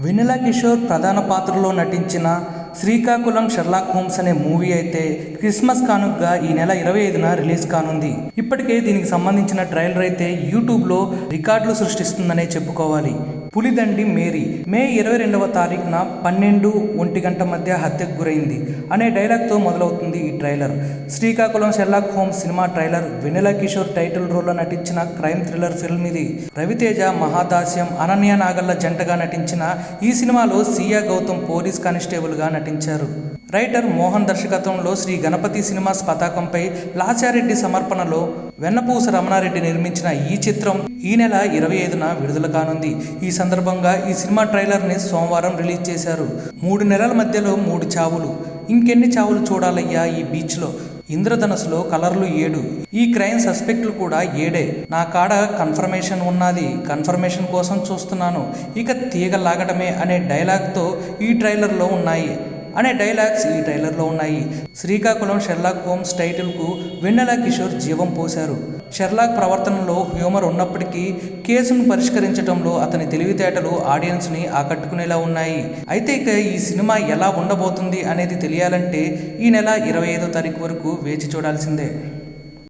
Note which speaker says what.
Speaker 1: వెన్నెల కిషోర్ ప్రధాన పాత్రలో నటించిన శ్రీకాకుళం షెర్లాక్ హోమ్స్ అనే మూవీ అయితే క్రిస్మస్ కానుకగా ఈ నెల 25న రిలీజ్ కానుంది. ఇప్పటికే దీనికి సంబంధించిన ట్రైలర్ అయితే యూట్యూబ్లో రికార్డులు సృష్టిస్తుందనే చెప్పుకోవాలి. పులిదండి మేరీ మే 22వ తారీఖున 12-1 మధ్య హత్యకు గురైంది అనే డైలాగ్తో మొదలవుతుంది ఈ trailer. Srikakulam Sherlock Holmes cinema trailer Vennela Kishore title రోల్లో నటించిన క్రైమ్ థ్రిల్లర్ ఫిల్మ్ ఇది. రవితేజ, మహాదాస్యం, అనన్య నాగల్ల జంటగా నటించిన ఈ సినిమాలో సియా గౌతమ్ పోలీస్ కానిస్టేబుల్గా నటించారు. రైటర్ మోహన్ దర్శకత్వంలో శ్రీ గణపతి సినిమాస్ పతాకంపై లాచారెడ్డి సమర్పణలో వెన్నపూస రమణారెడ్డి నిర్మించిన ఈ చిత్రం ఈ నెల 25న విడుదల కానుంది. ఈ సందర్భంగా ఈ సినిమా ట్రైలర్ని సోమవారం రిలీజ్ చేశారు. 3 నెలల మధ్యలో 3 చావులు, ఇంకెన్ని చావులు చూడాలయ్యా ఈ బీచ్లో, ఇంద్రధనుసులో కలర్లు 7, ఈ క్రైమ్ సస్పెక్ట్లు కూడా 7. నా కాడ కన్ఫర్మేషన్ ఉన్నది, కన్ఫర్మేషన్ కోసం చూస్తున్నాను, ఇక తీగ లాగటమే అనే డైలాగ్తో ఈ ట్రైలర్లో ఉన్నాయి. శ్రీకాకుళం షెర్లాక్ హోమ్స్ టైటిల్కు వెన్నెల కిషోర్ జీవం పోశారు. షెర్లాక్ ప్రవర్తనలో హ్యూమర్ ఉన్నప్పటికీ కేసును పరిష్కరించడంలో అతని తెలివితేటలు ఆడియన్స్ని ఆకట్టుకునేలా ఉన్నాయి. అయితే ఇక ఈ సినిమా ఎలా ఉండబోతుంది అనేది తెలియాలంటే ఈ నెల 25వ తారీఖు వరకు వేచి చూడాల్సిందే.